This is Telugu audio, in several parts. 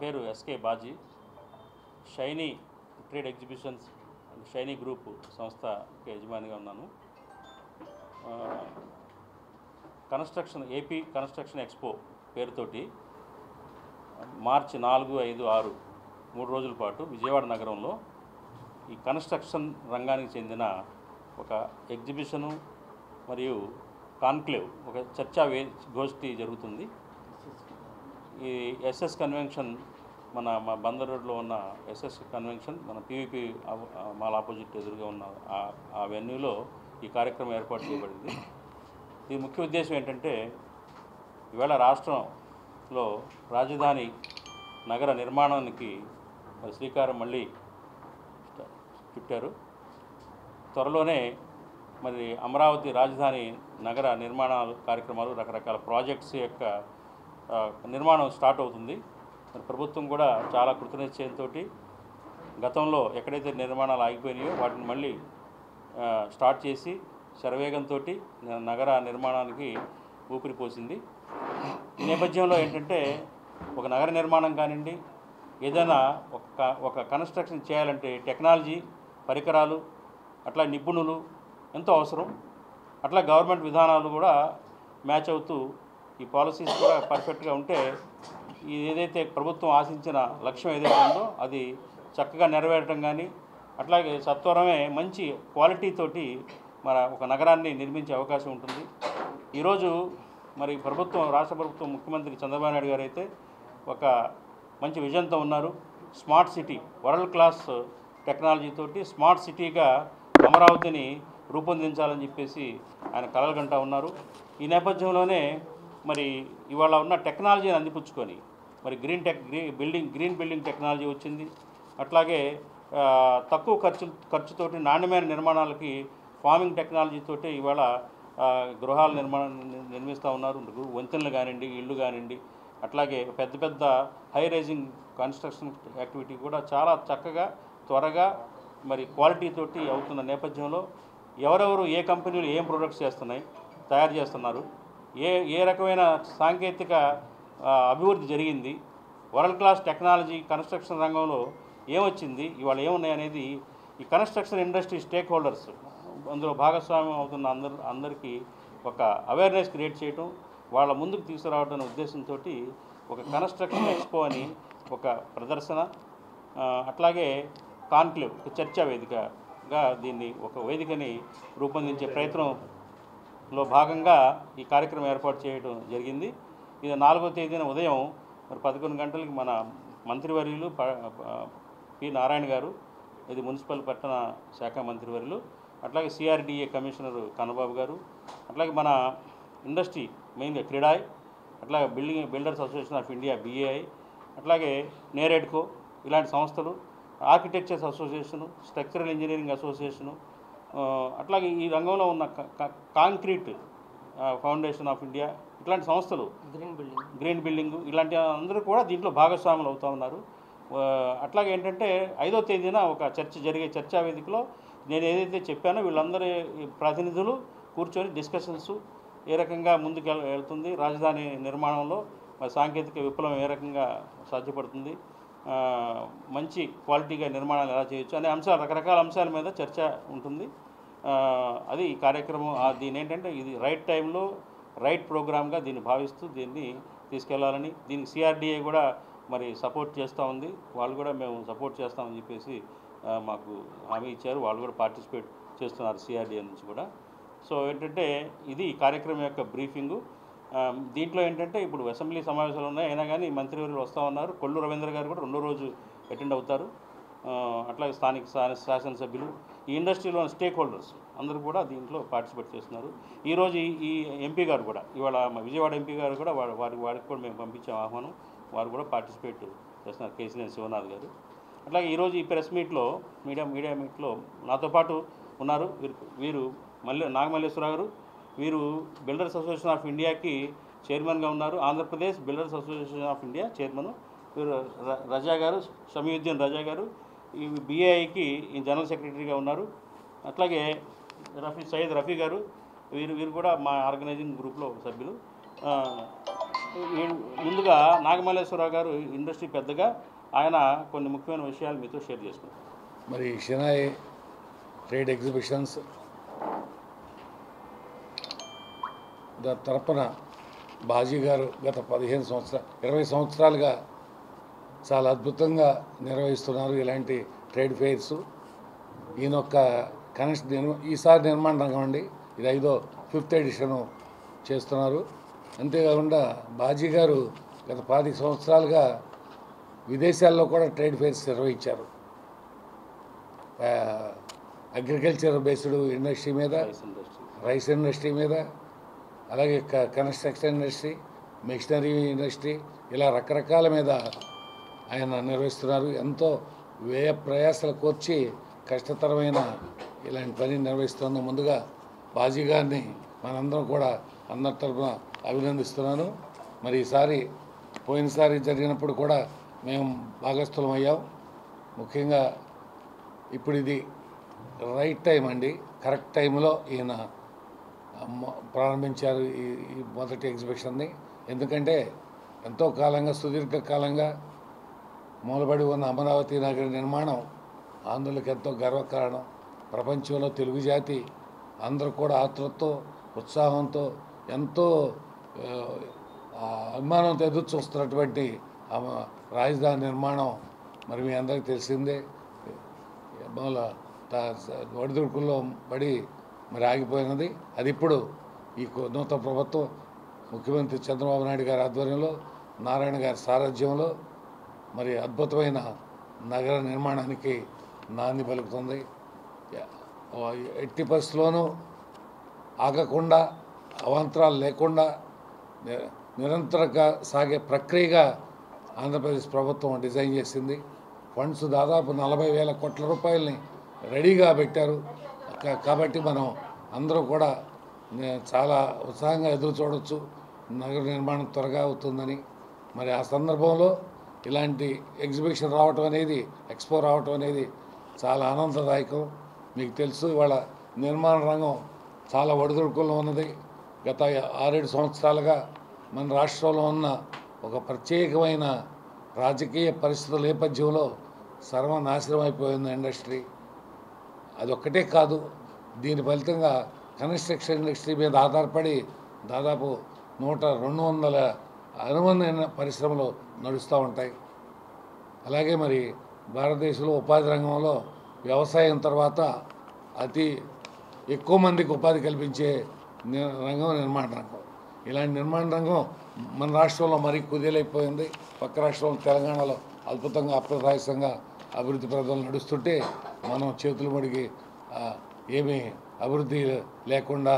పేరు SK Baji. Shiny trade exhibitions Shiny group సంస్థకి యజమానిగా ఉన్నాను. ఏపీ కన్స్ట్రక్షన్ ఎక్స్పో పేరుతోటి మార్చి 4, 5, 6 3 రోజుల పాటు విజయవాడ నగరంలో ఈ కన్స్ట్రక్షన్ రంగానికి చెందిన ఒక ఎగ్జిబిషను మరియు కాన్క్లేవ్, ఒక చర్చా గోష్ఠి జరుగుతుంది. ఈ ఎస్ఎస్ కన్వెన్షన్ మా బందర్ రోడ్లో ఉన్న ఎస్ఎస్ కన్వెన్షన్ మన పీవీపీ మాల్ ఆపోజిట్ ఎదురుగా ఉన్న ఆ వెన్యూలో ఈ కార్యక్రమం ఏర్పాటు చేయబడింది. ఈ ముఖ్య ఉద్దేశం ఏంటంటే, ఇవాళ రాష్ట్రంలో రాజధాని నగర నిర్మాణానికి శ్రీకారం మళ్ళీ చుట్టారు. త్వరలోనే మరి అమరావతి రాజధాని నగర నిర్మాణాలు కార్యక్రమాలు, రకరకాల ప్రాజెక్ట్స్ యొక్క నిర్మాణం స్టార్ట్ అవుతుంది. మరి ప్రభుత్వం కూడా చాలా కృతనిశ్చయంతో గతంలో ఎక్కడైతే నిర్మాణాలు ఆగిపోయినాయో వాటిని మళ్ళీ స్టార్ట్ చేసి శరవేగంతో నగర నిర్మాణానికి ఊపిరిపోసింది. ఈ నేపథ్యంలో ఏంటంటే, ఒక నగర నిర్మాణం కానివ్వండి, ఏదైనా ఒక కన్స్ట్రక్షన్ చేయాలంటే టెక్నాలజీ, పరికరాలు, అట్లా నిపుణులు ఎంతో అవసరం. అట్లా గవర్నమెంట్ విధానాలు కూడా మ్యాచ్ అవుతూ ఈ పాలసీస్ కూడా పర్ఫెక్ట్గా ఉంటే ఏదైతే ప్రభుత్వం ఆశించిన లక్ష్యం ఏదైతే ఉందో అది చక్కగా నెరవేరడం కానీ, అట్లాగే సత్వరమే మంచి క్వాలిటీతోటి మన ఒక నగరాన్ని నిర్మించే అవకాశం ఉంటుంది. ఈరోజు మరి రాష్ట్ర ప్రభుత్వం ముఖ్యమంత్రి చంద్రబాబు నాయుడు గారు అయితే ఒక మంచి విజన్తో ఉన్నారు. స్మార్ట్ సిటీ, వరల్డ్ క్లాస్ టెక్నాలజీతోటి స్మార్ట్ సిటీగా అమరావతిని రూపొందించాలని చెప్పేసి ఆయన కలలుగంటా ఉన్నారు. ఈ నేపథ్యంలోనే మరి ఇవాళ ఉన్న టెక్నాలజీని అందిపుచ్చుకొని మరి గ్రీన్ బిల్డింగ్ టెక్నాలజీ వచ్చింది. అట్లాగే తక్కువ ఖర్చుతోటి నాణ్యమైన నిర్మాణాలకి ఫార్మింగ్ టెక్నాలజీతోటి ఇవాళ గృహాల నిర్మిస్తూ ఉన్నారు. వంతెనలు కానివ్వండి, ఇళ్ళు కానివ్వండి, అట్లాగే పెద్ద హై రైజింగ్ కన్స్ట్రక్షన్ యాక్టివిటీ కూడా చాలా చక్కగా, త్వరగా, మరి క్వాలిటీతోటి అవుతున్న నేపథ్యంలో ఎవరెవరు ఏ కంపెనీలు ఏం ప్రొడక్ట్స్ తయారు చేస్తున్నారు, ఏ రకమైన సాంకేతిక అభివృద్ధి జరిగింది, వరల్డ్ క్లాస్ టెక్నాలజీ కన్స్ట్రక్షన్ రంగంలో ఏమొచ్చింది, ఇవాళ ఏమున్నాయనేది ఈ కన్స్ట్రక్షన్ ఇండస్ట్రీ స్టేక్ హోల్డర్స్ అందులో భాగస్వామ్యం అవుతున్న అందరికీ ఒక అవేర్నెస్ క్రియేట్ చేయటం, వాళ్ళ ముందుకు తీసుకురావడం ఉద్దేశంతో ఒక కన్స్ట్రక్షన్ ఎక్స్పో అని ఒక ప్రదర్శన, అట్లాగే కాన్క్లేవ్, ఒక చర్చా వేదికగా దీన్ని ఒక వేదికని రూపొందించే ప్రయత్నంలో భాగంగా ఈ కార్యక్రమం ఏర్పాటు చేయడం జరిగింది. ఇది 4వ తేదీన ఉదయం మరి 11 గంటలకి మన మంత్రివర్యులు పి నారాయణ గారు, ఇది మున్సిపల్ పట్టణ శాఖ మంత్రివర్యులు, అట్లాగే సిఆర్డిఏ కమిషనర్ కన్నబాబు గారు, అట్లాగే మన ఇండస్ట్రీ మెయిన్గా క్రీడాయ్, అట్లాగే builders association of India BAI, అట్లాగే నేరేడ్కో ఇలాంటి సంస్థలు, architectures association, structural engineering association, అట్లాగే ఈ రంగంలో ఉన్న కాంక్రీట్ ఫౌండేషన్ ఆఫ్ ఇండియా, ఇట్లాంటి సంస్థలు, గ్రీన్ బిల్డింగ్ ఇలాంటి అందరూ కూడా దీంట్లో భాగస్వాములు అవుతూ ఉన్నారు. అట్లాగే ఏంటంటే 5వ తేదీన ఒక జరిగే చర్చా వేదికలో నేను ఏదైతే చెప్పానో వీళ్ళందరి ప్రతినిధులు కూర్చొని డిస్కషన్స్, ఏ రకంగా ముందుకు వెళ్తుంది రాజధాని నిర్మాణంలో, మరి సాంకేతిక విప్లవం ఏ రకంగా సాధ్యపడుతుంది, మంచి క్వాలిటీగా నిర్మాణాలు ఎలా చేయొచ్చు అనే అంశాలు, రకరకాల అంశాల మీద చర్చ ఉంటుంది. అది ఈ కార్యక్రమం. దీని ఏంటంటే ఇది రైట్ టైంలో రైట్ ప్రోగ్రామ్గా దీన్ని భావిస్తూ దీన్ని తీసుకెళ్లాలని, దీనికి సిఆర్డిఏ కూడా మరి సపోర్ట్ చేస్తూ ఉంది. వాళ్ళు కూడా మేము సపోర్ట్ చేస్తామని చెప్పేసి మాకు హామీ ఇచ్చారు. వాళ్ళు కూడా పార్టిసిపేట్ చేస్తున్నారు సిఆర్డిఏ నుంచి కూడా. సో ఏంటంటే ఇది కార్యక్రమం యొక్క బ్రీఫింగు. దీంట్లో ఏంటంటే ఇప్పుడు అసెంబ్లీ సమావేశాలు ఉన్నాయి, అయినా కానీ మంత్రివర్యులు వస్తూ ఉన్నారు. కొల్లు రవీంద్ర గారు కూడా 2వ రోజు అటెండ్ అవుతారు. అట్లాగే స్థానిక శాసనసభ్యులు, ఈ ఇండస్ట్రీలో స్టేక్ హోల్డర్స్ అందరూ కూడా దీంట్లో పార్టిసిపేట్ చేస్తున్నారు. ఈరోజు ఈ ఎంపీ గారు కూడా, ఇవాళ విజయవాడ ఎంపీ గారు కూడా వారికి కూడా మేము పంపించాం ఆహ్వానం, వారు కూడా పార్టిసిపేట్ చేస్తున్నారు, కేసీఆర్ శివనాథ్ గారు. అట్లాగే ఈరోజు ఈ ప్రెస్ మీట్లో మీడియా మీట్లో నాతో పాటు ఉన్నారు వీరు నాగమల్లేశ్వరరావు గారు. వీరు బిల్డర్స్ అసోసియేషన్ ఆఫ్ ఇండియాకి చైర్మన్గా ఉన్నారు, Andhra Pradesh builders association of India chairman. వీరు రజా గారు, షమీయుద్దీన్ రజా గారు, ఈ BAIకి జనరల్ సెక్రటరీగా ఉన్నారు. అట్లాగే సయ్యద్ రఫీ గారు, వీరు కూడా మా ఆర్గనైజింగ్ గ్రూప్లో సభ్యులు. ముందుగా నాగమల్లేశ్వరరావు గారు ఇండస్ట్రీ పెద్దగా ఆయన కొన్ని ముఖ్యమైన విషయాలు మీతో షేర్ చేసుకుంటారు. మరి షెనాయ్ ట్రేడ్ ఎగ్జిబిషన్స్ తరపున బాజీ గారు గత 20 సంవత్సరాలుగా చాలా అద్భుతంగా నిర్వహిస్తున్నారు ఇలాంటి ట్రేడ్ ఫెయిర్స్. ఈయన యొక్క ఈసారి నిర్మాణ రంగం అండి, ఇది 5th ఎడిషను చేస్తున్నారు. అంతేకాకుండా బాజీ గారు గత 10 సంవత్సరాలుగా విదేశాల్లో కూడా ట్రేడ్ ఫెయిర్స్ నిర్వహించారు. అగ్రికల్చర్ బేస్డ్ ఇండస్ట్రీ మీద, రైస్ ఇండస్ట్రీ మీద, అలాగే కన్స్ట్రక్షన్ ఇండస్ట్రీ, మిషనరీ ఇండస్ట్రీ, ఇలా రకరకాల మీద ఆయన నిర్వహిస్తున్నారు. ఎంతో వ్యయ ప్రయాసాలు కోర్చి కష్టతరమైన ఇలాంటి పని నిర్వహిస్తున్న ముందుగా బాజీ గారిని మనందరం కూడా అందరి తరఫున అభినందిస్తున్నాను. మరి ఈసారి పోయినసారి జరిగినప్పుడు కూడా మేము భాగస్థులం అయ్యాం. ముఖ్యంగా ఇప్పుడు ఇది రైట్ టైం అండి, కరెక్ట్ టైంలో ఈయన ప్రారంభించారు ఈ మొదటి ఎగ్జిబిషన్ని. ఎందుకంటే ఎంతో కాలంగా, సుదీర్ఘకాలంగా మూలబడి ఉన్న అమరావతి నగర నిర్మాణం ఆంధ్రులకు ఎంతో గర్వకారణం. ప్రపంచంలో తెలుగు జాతి అందరూ కూడా ఆతృతతో, ఉత్సాహంతో, ఎంతో అభిమానంతో ఎదురు చూస్తున్నటువంటి రాజధాని నిర్మాణం మరి మీ అందరికీ తెలిసిందే. మూల ఒడిదుడుకుల్లో పడి మరి ఆగిపోయినది. అది ఇప్పుడు ఈ నూతన ప్రభుత్వం ముఖ్యమంత్రి చంద్రబాబు నాయుడు గారి ఆధ్వర్యంలో, నారాయణ గారి సారథ్యంలో మరి అద్భుతమైన నగర నిర్మాణానికి నాంది పలుకుతుంది. ఎట్టి పరిస్థితుల్లోనూ ఆగకుండా, అవాంతరాలు లేకుండా నిరంతరంగా సాగే ప్రక్రియగా ఆంధ్రప్రదేశ్ ప్రభుత్వం డిజైన్ చేసింది. ఫండ్స్ దాదాపు 40,000 కోట్ల రూపాయలని రెడీగా పెట్టారు. కాబట్టి మనం అందరూ కూడా చాలా ఉత్సాహంగా ఎదురు చూడవచ్చు, నగర నిర్మాణం త్వరగా అవుతుందని. మరి ఆ సందర్భంలో ఇలాంటి ఎగ్జిబిషన్ రావటం అనేది, ఎక్స్పో రావటం అనేది చాలా ఆనందదాయకం. మీకు తెలుసు, ఇవాళ నిర్మాణ రంగం చాలా ఒడిదుడుకుల్లో ఉన్నది. గత 6-7 సంవత్సరాలుగా మన రాష్ట్రంలో ఉన్న ఒక ప్రత్యేకమైన రాజకీయ పరిస్థితుల నేపథ్యంలో సర్వనాశనం అయిపోయింది ఇండస్ట్రీ. అదొక్కటే కాదు, దీని ఫలితంగా కన్స్ట్రక్షన్ ఇండస్ట్రీ మీద ఆధారపడి దాదాపు 100-200 అనుబంధ పరిశ్రమలు నడుస్తూ ఉంటాయి. అలాగే మరి భారతదేశంలో ఉపాధి రంగంలో వ్యవసాయం తర్వాత అతి ఎక్కువ మందికి ఉపాధి కల్పించే రంగం నిర్మాణ రంగం. ఇలాంటి నిర్మాణ రంగం మన రాష్ట్రంలో మరీ కుదేలైపోయింది. పక్క రాష్ట్రంలో తెలంగాణలో అద్భుతంగా అప్రదాయసంగా అభివృద్ధి ప్రజలు నడుస్తుంటే మనం చేతులు ముడిగి ఏమీ అభివృద్ధి లేకుండా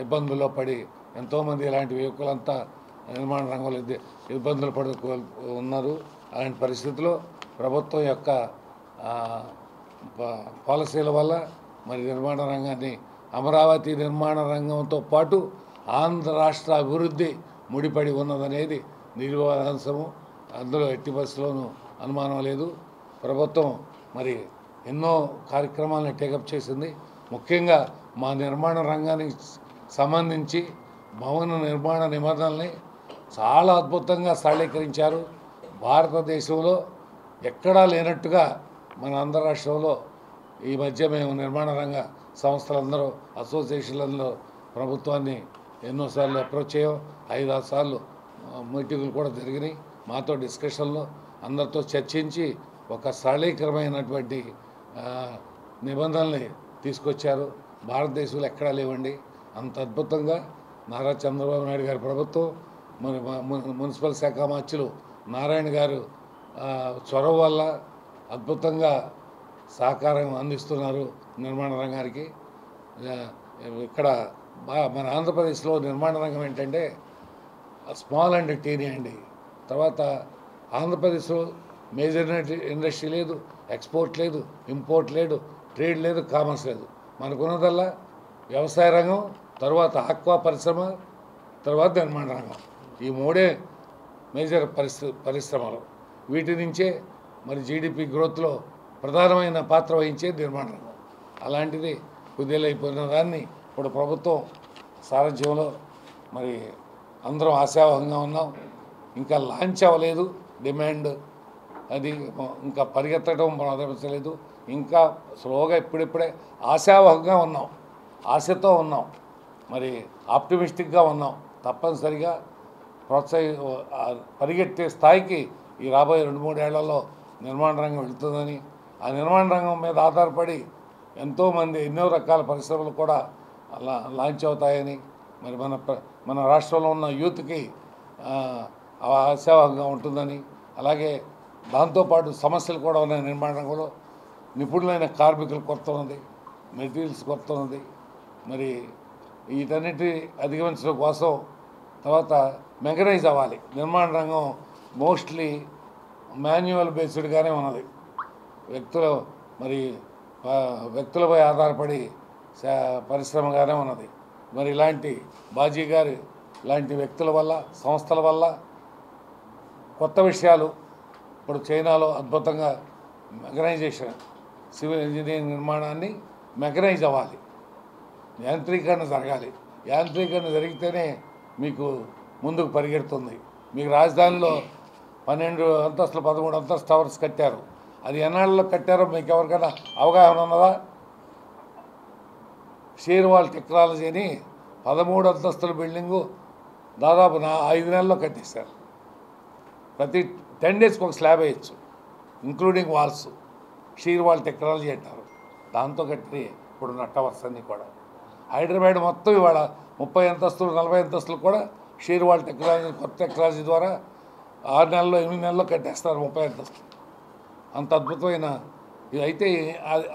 ఇబ్బందుల్లో పడి ఎంతోమంది ఇలాంటి యువకులంతా నిర్మాణ రంగంలో ఇబ్బందులు పడుతూ ఉన్నారు. అలాంటి పరిస్థితుల్లో ప్రభుత్వం యొక్క పాలసీల వల్ల మరి నిర్మాణ రంగాన్ని, అమరావతి నిర్మాణ రంగంతో పాటు ఆంధ్ర రాష్ట్ర అభివృద్ధి ముడిపడి ఉన్నదనేది నిర్వాదాంశము. అందులో ఎట్టి పరిస్థితుల్లోనూ అనుమానం లేదు. ప్రభుత్వం మరి ఎన్నో కార్యక్రమాలను టేకప్ చేసింది. ముఖ్యంగా మా నిర్మాణ రంగానికి సంబంధించి భవన నిర్మాణ నిబంధనల్ని చాలా అద్భుతంగా సరళీకరించారు. భారతదేశంలో ఎక్కడా లేనట్టుగా మన ఆంధ్ర రాష్ట్రంలో ఈ మధ్య మేము నిర్మాణ రంగ సంస్థలందరూ, అసోసియేషన్లలో ప్రభుత్వాన్ని ఎన్నోసార్లు అప్రోచ్ అయ్యాం. 5-6 సార్లు మీటింగులు కూడా జరిగినాయి. మాతో డిస్కషన్లో అందరితో చర్చించి ఒక సరళీకరమైనటువంటి నిబంధనల్ని తీసుకొచ్చారు. భారతదేశంలో ఎక్కడా లేవండి. అంత అద్భుతంగా నారా చంద్రబాబు నాయుడు గారి ప్రభుత్వం, మరి మున్సిపల్ శాఖ మంత్రులు నారాయణ గారు చొరవ వల్ల అద్భుతంగా సహకారం అందిస్తున్నారు నిర్మాణ రంగానికి. ఇక్కడ మన ఆంధ్రప్రదేశ్లో నిర్మాణ రంగం ఏంటంటే స్మాల్ అండ్ టీనీ అండి. తర్వాత ఆంధ్రప్రదేశ్లో మేజర్ ఇండస్ట్రీ లేదు, ఎక్స్పోర్ట్ లేదు, ఇంపోర్ట్ లేదు, ట్రేడ్ లేదు, కామర్స్ లేదు. మనకున్నదల్లా వ్యవసాయ రంగం, తర్వాత ఆక్వా పరిశ్రమ, తర్వాత నిర్మాణ రంగం. ఈ 3 మేజర్ పరిశ్రమలు. వీటి నుంచే మరి జీడిపి గ్రోత్లో ప్రధానమైన పాత్ర వహించే నిర్మాణ రంగం. అలాంటిది కుదేలైపోయిన దాన్ని ఇప్పుడు ప్రభుత్వం సారథ్యంలో మరి అందరం ఆశావహంగా ఉన్నాం. ఇంకా లాంచ్ అవ్వలేదు, డిమాండ్ అది ఇంకా పరిగెత్తడం ప్రారంభించలేదు. ఇంకా స్లోగా ఇప్పుడిప్పుడే ఆశావహంగా ఉన్నాం, ఆశతో ఉన్నాం, మరి ఆప్టిమిస్టిక్గా ఉన్నాం. తప్పనిసరిగా పరిగెత్తే స్థాయికి ఈ రాబోయే 2-3 ఏళ్లలో నిర్మాణ రంగం వెళుతుందని, ఆ నిర్మాణ రంగం మీద ఆధారపడి ఎంతోమంది ఎన్నో రకాల పరిశ్రమలు కూడా లాంచ్ అవుతాయని, మరి మన రాష్ట్రంలో ఉన్న యూత్కి ఆశావహంగా ఉంటుందని, అలాగే దాంతోపాటు సమస్యలు కూడా ఉన్నాయి. నిర్మాణ రంగంలో నిపుణులైన కార్మికుల కొరత ఉంది, మెటీరియల్స్ కొరత ఉంది. మరి వీటన్నిటి అధిగమించడం కోసం తర్వాత మెకనైజ్ అవ్వాలి. నిర్మాణ రంగం మోస్ట్లీ మాన్యువల్ బేస్డ్గానే ఉన్నది. వ్యక్తులపై ఆధారపడి పరిశ్రమగానే ఉన్నది. మరి ఇలాంటి బాజీ గారి లాంటి వ్యక్తుల వల్ల, సంస్థల వల్ల కొత్త విషయాలు ఇప్పుడు చైనాలో అద్భుతంగా మెకనైజేషన్, సివిల్ ఇంజనీరింగ్ నిర్మాణాన్ని మెకనైజ్ అవ్వాలి, యాంత్రీకరణ జరగాలి. యాంత్రీకరణ జరిగితేనే మీకు ముందుకు పరిగెడుతుంది. మీకు రాజధానిలో 12 అంతస్తులు 13 అంతస్తు టవర్స్ కట్టారు. అది ఎన్నాళ్ళలో కట్టారో మీకు ఎవరికైనా అవగాహన ఉన్నదా? షేర్వాల్ టెక్నాలజీ అని 13 అంతస్తుల బిల్డింగు దాదాపు 5 నెలల్లో కట్టేశారు. ప్రతి 10 డేస్కి ఒక స్లాబ్ వేయచ్చు, ఇంక్లూడింగ్ వాల్స్. షీర్వాల్ టెక్నాలజీ అంటారు. దాంతో కట్టి ఇప్పుడున్న టవర్స్ అన్నీ కూడా హైదరాబాద్ మొత్తం ఇవాళ 30 అంతస్తులు 40 అంతస్తులు కూడా షీర్వాల్ టెక్నాలజీ, కొత్త టెక్నాలజీ ద్వారా 6 నెలల్లో 8 నెలల్లో కట్టేస్తారు 30 అంతస్తులు. అంత అద్భుతమైన ఇది. అయితే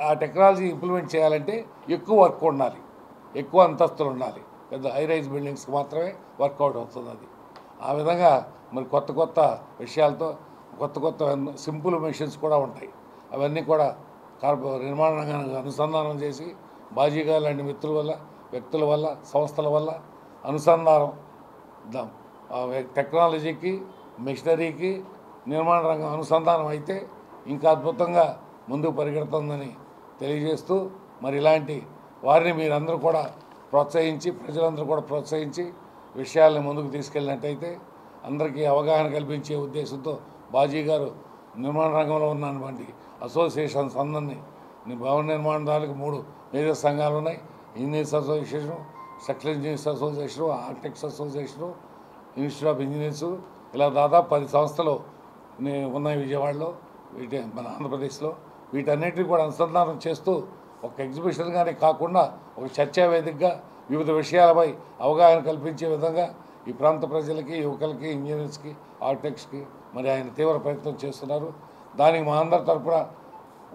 ఆ టెక్నాలజీ ఇంప్లిమెంట్ చేయాలంటే ఎక్కువ వర్క్ ఉండాలి, ఎక్కువ అంతస్తులు ఉండాలి. పెద్ద హై రైజ్ బిల్డింగ్స్కి మాత్రమే వర్కౌట్ అవుతుంది అది. ఆ విధంగా మరి కొత్త విషయాలతో కొత్త సింపుల్ మెషిన్స్ కూడా ఉంటాయి. అవన్నీ కూడా నిర్మాణ రంగానికి అనుసంధానం చేసి బాజీగా లాంటి మిత్రుల వల్ల, వ్యక్తుల వల్ల, సంస్థల వల్ల అనుసంధానం టెక్నాలజీకి, మిషనరీకి, నిర్మాణ రంగం అనుసంధానం అయితే ఇంకా అద్భుతంగా ముందుకు పరిగెడుతుందని తెలియజేస్తూ, మరి ఇలాంటి వారిని మీరందరూ కూడా ప్రోత్సహించి, ప్రజలందరూ కూడా ప్రోత్సహించి విషయాలను ముందుకు తీసుకెళ్ళినట్టయితే అందరికీ అవగాహన కల్పించే ఉద్దేశంతో బాజీ గారు నిర్మాణ రంగంలో ఉన్నటువంటి అసోసియేషన్స్ అందరినీ, భవన నిర్మాణదారులకు 3 మేజర్ సంఘాలు ఉన్నాయి. Engineers association, structural engineers association, architects association, institute of engineers, ఇలా దాదాపు 10 సంస్థలు ఉన్నాయి విజయవాడలో, మన ఆంధ్రప్రదేశ్లో. వీటన్నిటిని కూడా అనుసంధానం చేస్తూ ఒక ఎగ్జిబిషన్గానే కాకుండా ఒక చర్చా వేదికగా వివిధ విషయాలపై అవగాహన కల్పించే విధంగా ఈ ప్రాంత ప్రజలకి, యువకులకి, ఇంజనీర్స్కి, ఆర్కిటెక్ట్స్కి మరి ఆయన తీవ్ర ప్రయత్నం చేస్తున్నారు. దానికి మా అందరి తరపున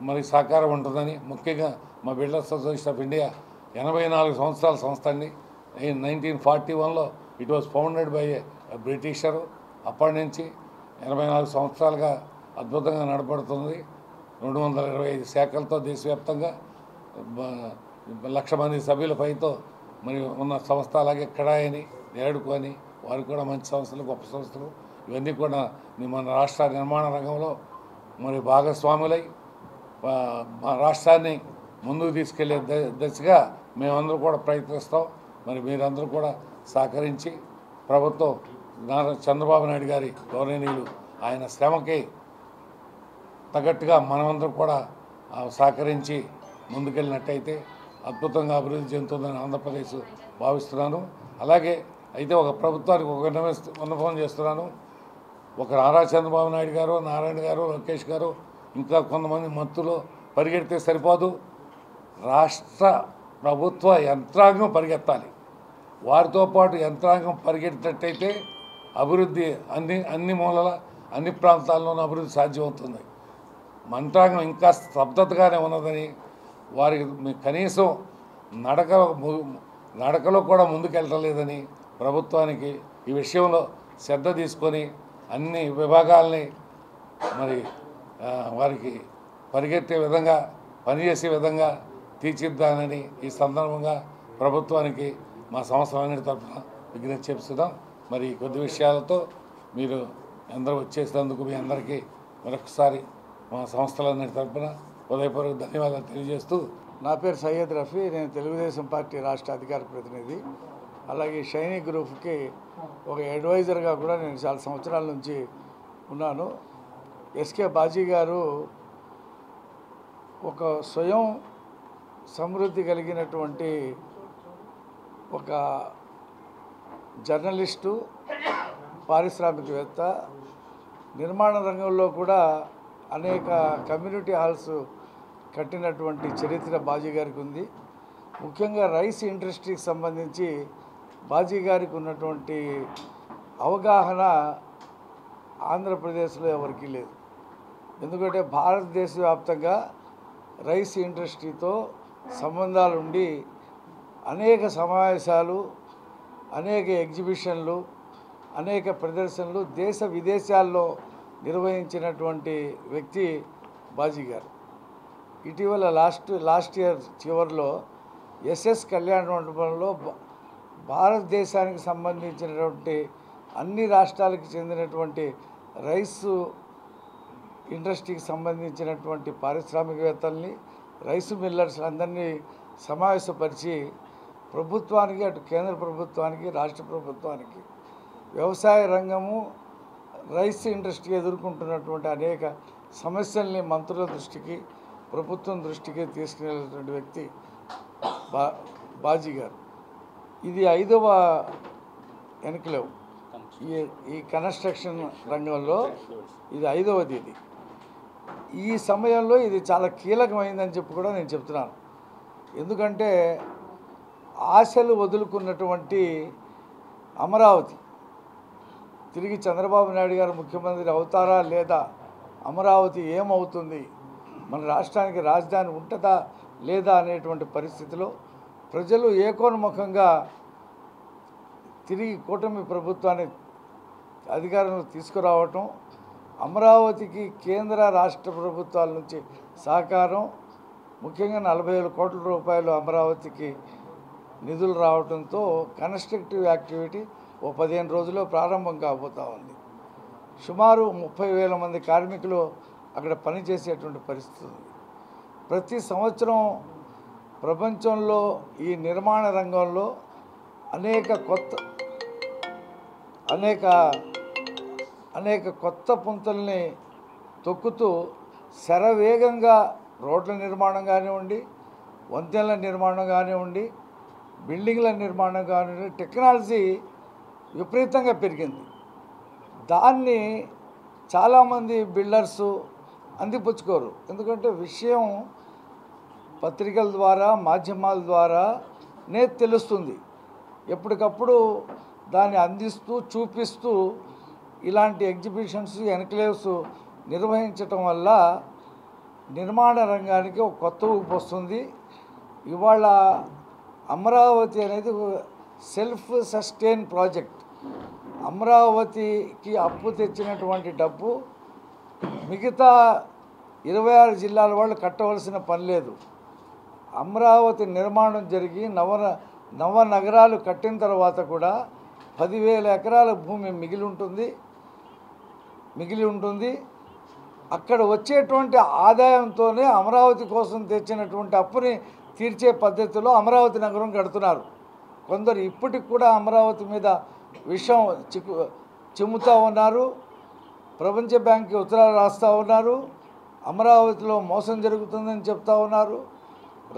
మరి సహకారం ఉంటుందని, ముఖ్యంగా మా బిల్డర్స్ అసోసియేషన్ ఆఫ్ ఇండియా 84 సంవత్సరాల సంస్థ అండి. 1941లో ఇట్ వాజ్ ఫౌండెడ్ బై బ్రిటిషరు. అప్పటి నుంచి 84 సంవత్సరాలుగా అద్భుతంగా నడపడుతుంది. 225 శాఖలతో దేశవ్యాప్తంగా 1,00,000 మంది సభ్యుల పైతో మరి ఉన్న సంస్థ. అలాగే కడాయని, ఏడుకు అని, వారు కూడా మంచి సంస్థలు, గొప్ప సంస్థలు. ఇవన్నీ కూడా మన రాష్ట్ర నిర్మాణ రంగంలో మరి భాగస్వాములై మా రాష్ట్రాన్ని ముందుకు తీసుకెళ్లే దశగా మేమందరూ కూడా ప్రయత్నిస్తాం. మరి మీరందరూ కూడా సహకరించి ప్రభుత్వం చంద్రబాబు నాయుడు గారి గౌరవనీయులు ఆయన శ్రమకి తగ్గట్టుగా మనమందరం కూడా సహకరించి ముందుకెళ్ళినట్టయితే అద్భుతంగా అభివృద్ధి చెందుతుందని ఆంధ్రప్రదేశ్ భావిస్తున్నాను. అలాగే అయితే ఒక ప్రభుత్వానికి ఒక విన్నపం చేస్తున్నాను. ఒక నారా చంద్రబాబు నాయుడు గారు, నారాయణ గారు, లోకేష్ గారు, ఇంకా కొంతమంది మంత్రులు పరిగెడితే సరిపోదు. రాష్ట్ర ప్రభుత్వ యంత్రాంగం పరిగెత్తాలి. వారితో పాటు యంత్రాంగం పరిగెట్టినట్టయితే అభివృద్ధి అన్ని మూలల, అన్ని ప్రాంతాల్లోనూ అభివృద్ధి సాధ్యమవుతుంది. యంత్రాంగం ఇంకా స్తబ్దతగానే ఉన్నదని, వారికి కనీసం నడకలో కూడా ముందుకెళ్ళలేదని ప్రభుత్వానికి ఈ విషయంలో శ్రద్ధ తీసుకొని అన్ని విభాగాల్ని మరి వారికి పరిగెత్తే విధంగా, పనిచేసే విధంగా తీర్చిద్దానని ఈ సందర్భంగా ప్రభుత్వానికి మా సంస్థలన్నిటి తరఫున విజ్ఞప్తి చేస్తున్నాం. మరి కొద్ది విషయాలతో మీరు అందరూ వచ్చేసినందుకు మీ అందరికీ మరొకసారి మా సంస్థలన్నిటి తరఫున హృదయపూర్వక ధన్యవాదాలు తెలియజేస్తూ, నా పేరు సయ్యద్ రఫీ. నేను తెలుగుదేశం పార్టీ రాష్ట్ర అధికార ప్రతినిధి. అలాగే షైనీ గ్రూప్కి ఒక అడ్వైజర్గా కూడా నేను చాలా సంవత్సరాల నుంచి ఉన్నాను. ఎస్కే బాజీ గారు ఒక స్వయం సమృద్ధి కలిగినటువంటి ఒక జర్నలిస్టు, పారిశ్రామికవేత్త. నిర్మాణ రంగంలో కూడా అనేక కమ్యూనిటీ హాల్స్ కట్టినటువంటి చరిత్ర బాజీ గారికి ఉంది. ముఖ్యంగా రైస్ ఇండస్ట్రీకి సంబంధించి బాజీ గారికి ఉన్నటువంటి అవగాహన ఆంధ్రప్రదేశ్లో ఎవరికీ లేదు. ఎందుకంటే భారతదేశ వ్యాప్తంగా రైస్ ఇండస్ట్రీతో సంబంధాలు ఉండి అనేక సమావేశాలు, అనేక ఎగ్జిబిషన్లు, అనేక ప్రదర్శనలు దేశ విదేశాల్లో నిర్వహించినటువంటి వ్యక్తి బాజీ గారు. ఇటీవల లాస్ట్ ఇయర్ చివరిలో ఎస్ఎస్ కళ్యాణ మండపంలో భారతదేశానికి సంబంధించినటువంటి అన్ని రాష్ట్రాలకు చెందినటువంటి రైసు ఇండస్ట్రీకి సంబంధించినటువంటి పారిశ్రామికవేత్తల్ని, రైసు మిల్లర్స్ అందరినీ సమావేశపరిచి ప్రభుత్వానికి, అటు కేంద్ర ప్రభుత్వానికి, రాష్ట్ర ప్రభుత్వానికి వ్యవసాయ రంగము, రైస్ ఇండస్ట్రీ ఎదుర్కొంటున్నటువంటి అనేక సమస్యల్ని మంత్రుల దృష్టికి, ప్రభుత్వం దృష్టికి తీసుకునేటువంటి వ్యక్తి బాజీ గారు. ఇది 5వ ఎన్క్లేవ్ ఈ కన్స్ట్రక్షన్ రంగంలో, ఇది 5వది. ఈ సమయంలో ఇది చాలా కీలకమైందని చెప్పి కూడా నేను చెప్తున్నాను. ఎందుకంటే ఆశలు వదులుకున్నటువంటి అమరావతి తిరిగి చంద్రబాబు నాయుడు గారు ముఖ్యమంత్రి అవుతారా లేదా, అమరావతి ఏమవుతుంది, మన రాష్ట్రానికి రాజధాని ఉంటుందా లేదా అనేటువంటి పరిస్థితిలో ప్రజలు ఏకోన్ముఖంగా తిరిగి కూటమి ప్రభుత్వాన్ని అధికారంలో తీసుకురావటం, అమరావతికి కేంద్ర రాష్ట్ర ప్రభుత్వాల నుంచి సహకారం, ముఖ్యంగా 40,000 కోట్ల రూపాయలు అమరావతికి నిధులు రావడంతో కన్స్ట్రక్టివ్ యాక్టివిటీ ఓ 15 రోజుల్లో ప్రారంభం కాబోతూ ఉంది. సుమారు 30,000 మంది కార్మికులు అక్కడ పనిచేసేటువంటి పరిస్థితి ఉంది. ప్రతి సంవత్సరం ప్రపంచంలో ఈ నిర్మాణ రంగంలో అనేక కొత్త పుంతల్ని తొక్కుతూ శరవేగంగా రోడ్ల నిర్మాణం కానివ్వండి, వంతెనల నిర్మాణం కానివ్వండి, బిల్డింగ్ల నిర్మాణం కానివ్వండి, టెక్నాలజీ విపరీతంగా పెరిగింది. దాన్ని చాలామంది బిల్డర్సు అందిపుచ్చుకోరు. ఎందుకంటే విషయం పత్రికల ద్వారా, మాధ్యమాల ద్వారానే తెలుస్తుంది. ఎప్పటికప్పుడు దాన్ని అందిస్తూ, చూపిస్తూ ఇలాంటి ఎగ్జిబిషన్స్, ఎన్క్లేవ్స్ నిర్వహించటం వల్ల నిర్మాణ రంగానికి ఒక కొత్త ఊపు వస్తుంది. ఇవాళ అమరావతి అనేది సెల్ఫ్ సస్టైన్ ప్రాజెక్ట్. అమరావతికి అప్పు తెచ్చినటువంటి డబ్బు మిగతా 26 జిల్లాల వాళ్ళు కట్టవలసిన పని లేదు. అమరావతి నిర్మాణం జరిగి నవ నగరాలు కట్టిన తర్వాత కూడా 10,000 ఎకరాల భూమి మిగిలి ఉంటుంది. అక్కడ వచ్చేటువంటి ఆదాయంతోనే అమరావతి కోసం తెచ్చినటువంటి అప్పుని తీర్చే పద్ధతిలో అమరావతి నగరం కడుతున్నారు. కొందరు ఇప్పటికి కూడా అమరావతి మీద విషం చిమ్ముతూ ఉన్నారు. ప్రపంచ బ్యాంక్కి ఉత్తరాలు రాస్తూ ఉన్నారు. అమరావతిలో మోసం జరుగుతుందని చెప్తా ఉన్నారు.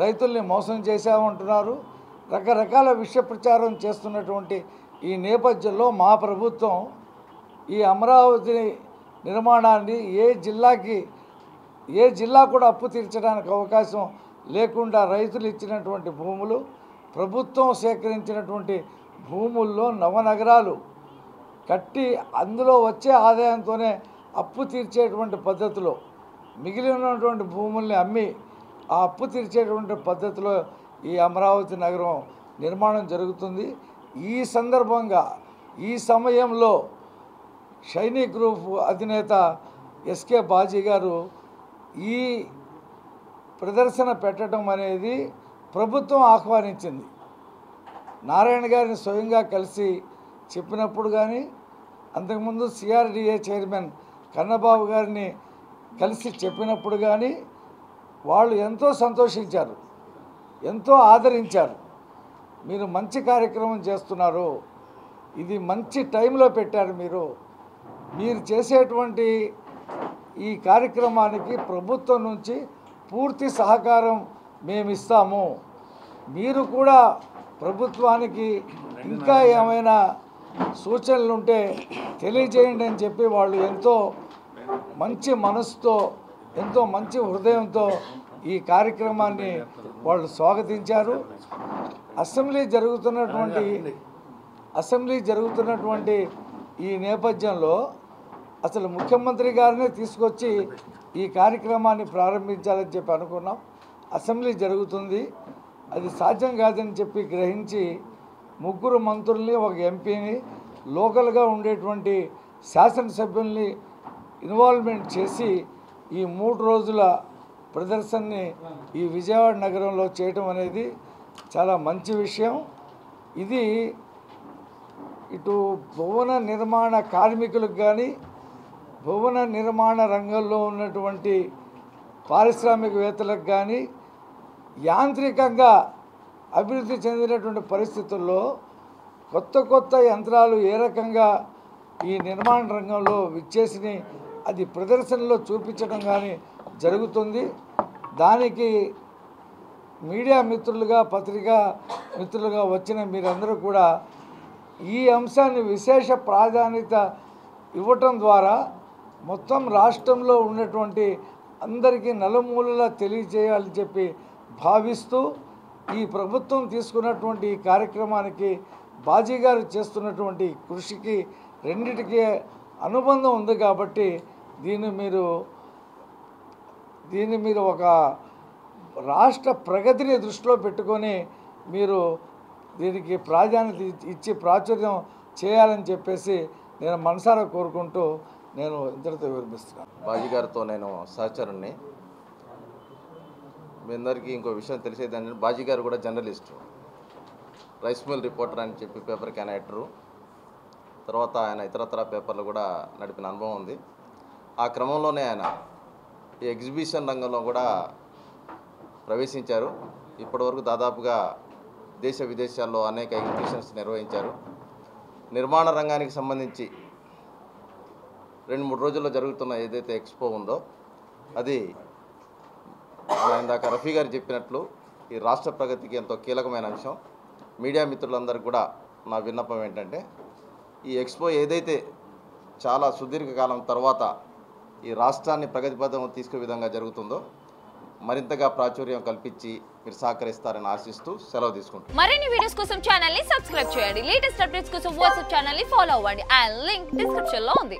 రైతుల్ని మోసం చేశామంటున్నారు. రకరకాల విష ప్రచారం చేస్తున్నటువంటి ఈ నేపథ్యంలో మా ప్రభుత్వం ఈ అమరావతి నిర్మాణాన్ని ఏ జిల్లా కూడా అప్పు తీర్చడానికి అవకాశం లేకుండా రైతులు ఇచ్చినటువంటి భూములు, ప్రభుత్వం సేకరించినటువంటి భూముల్లో నవనగరాలు కట్టి అందులో వచ్చే ఆదాయంతోనే అప్పు తీర్చేటువంటి పద్ధతిలో మిగిలినటువంటి భూముల్ని అమ్మి ఆ అప్పు తీర్చేటువంటి పద్ధతిలో ఈ అమరావతి నగరం నిర్మాణం జరుగుతుంది. ఈ సందర్భంగా ఈ సమయంలో షైనీ గ్రూప్ అధినేత ఎస్కే బాజీ గారు ఈ ప్రదర్శన పెట్టడం అనేది ప్రభుత్వం ఆహ్వానించింది. నారాయణ గారిని స్వయంగా కలిసి చెప్పినప్పుడు కానీ, అంతకుముందు సిఆర్డిఏ చైర్మన్ కన్నబాబు గారిని కలిసి చెప్పినప్పుడు కానీ వాళ్ళు ఎంతో సంతోషించారు, ఎంతో ఆదరించారు. మీరు మంచి కార్యక్రమం చేస్తున్నారు, ఇది మంచి టైంలో పెట్టారు. మీరు చేసేటువంటి ఈ కార్యక్రమానికి ప్రభుత్వం నుంచి పూర్తి సహకారం మేము ఇస్తాము. మీరు కూడా ప్రభుత్వానికి ఇంకా ఏమైనా సూచనలు ఉంటే తెలియజేయండి అని చెప్పి వాళ్ళు ఎంతో మంచి మనసుతో, ఎంతో మంచి హృదయంతో ఈ కార్యక్రమాన్ని వాళ్ళు స్వాగతించారు. అసెంబ్లీ జరుగుతున్నటువంటి ఈ నేపథ్యంలో అసలు ముఖ్యమంత్రి గారినే తీసుకొచ్చి ఈ కార్యక్రమాన్ని ప్రారంభించాలని చెప్పి అనుకున్నాం. అసెంబ్లీ జరుగుతుంది, అది సాధ్యం కాదని చెప్పి గ్రహించి 3 మంత్రుల్ని, 1 ఎంపీని, లోకల్గా ఉండేటువంటి శాసనసభ్యుల్ని ఇన్వాల్వ్మెంట్ చేసి ఈ 3 రోజుల ప్రదర్శనని ఈ విజయవాడ నగరంలో చేయటం అనేది చాలా మంచి విషయం. ఇది ఇటు భవన నిర్మాణ కార్మికులకు కానీ, భవన నిర్మాణ రంగంలో ఉన్నటువంటి పారిశ్రామికవేత్తలకు కానీ, యాంత్రికంగా అభివృద్ధి చెందినటువంటి పరిస్థితుల్లో కొత్త యంత్రాలు ఏ రకంగా ఈ నిర్మాణ రంగంలో విచ్చేసి అది ప్రదర్శనలో చూపించడం కానీ జరుగుతుంది. దానికి మీడియా మిత్రులుగా, పత్రికా మిత్రులుగా వచ్చిన మీరందరూ కూడా ఈ అంశాన్ని విశేష ప్రాధాన్యత ఇవ్వటం ద్వారా మొత్తం రాష్ట్రంలో ఉన్నటువంటి అందరికీ నలుమూలలా తెలియజేయాలని చెప్పి భావిస్తూ ఈ ప్రభుత్వం తీసుకున్నటువంటి ఈ కార్యక్రమానికి బాజీ గారు చేస్తున్నటువంటి కృషికి రెండిటికి అనుబంధం ఉంది కాబట్టి దీన్ని మీరు ఒక రాష్ట్ర ప్రగతిని దృష్టిలో పెట్టుకొని మీరు దీనికి ప్రాధాన్యత ఇచ్చి ప్రాచుర్యం చేయాలని చెప్పేసి నేను మనసారా కోరుకుంటూ నేను ఇంతటితో వివరిస్తున్నాను. బాజీ గారితో నేను సహచరుణ్ణి. మీ అందరికీ ఇంకో విషయం తెలిసేది ఏంటంటే బాజీ గారు కూడా జర్నలిస్టు, రైస్ మిల్ రిపోర్టర్ అని చెప్పి పేపర్ క్యానెక్టరు, తర్వాత ఆయన ఇతరతర పేపర్లు కూడా నడిపిన అనుభవం ఉంది. ఆ క్రమంలోనే ఆయన ఈ ఎగ్జిబిషన్ రంగంలో కూడా ప్రవేశించారు. ఇప్పటివరకు దాదాపుగా దేశ విదేశాల్లో అనేక ఎగ్జిబిషన్స్ నిర్వహించారు. నిర్మాణ రంగానికి సంబంధించి 2-3 రోజుల్లో జరుగుతున్న ఏదైతే ఎక్స్పో ఉందో అది ఇందాక రఫీ గారు చెప్పినట్లు ఈ రాష్ట్ర ప్రగతికి ఎంతో కీలకమైన అంశం. మీడియా మిత్రులందరికీ కూడా నా విన్నపం ఏంటంటే ఈ ఎక్స్పో ఏదైతే చాలా సుదీర్ఘకాలం తర్వాత ఈ రాష్ట్రాన్ని ప్రగతి పథం తీసుకునే విధంగా జరుగుతుందో మరింతగా ప్రాచుర్యం కల్పించి మీరు సహకరిస్తారని ఆశిస్తూ సెలవు తీసుకుంటాం. మరిన్ని వీడియోస్ కోసం ఛానల్ ని సబ్స్క్రైబ్ చేయండి. లేటెస్ట్ అప్డేట్స్ కోసం వాట్సాప్ ఛానల్ ని ఫాలో అవ్వండి. ఆ లింక్ డిస్క్రిప్షన్ లో ఉంది.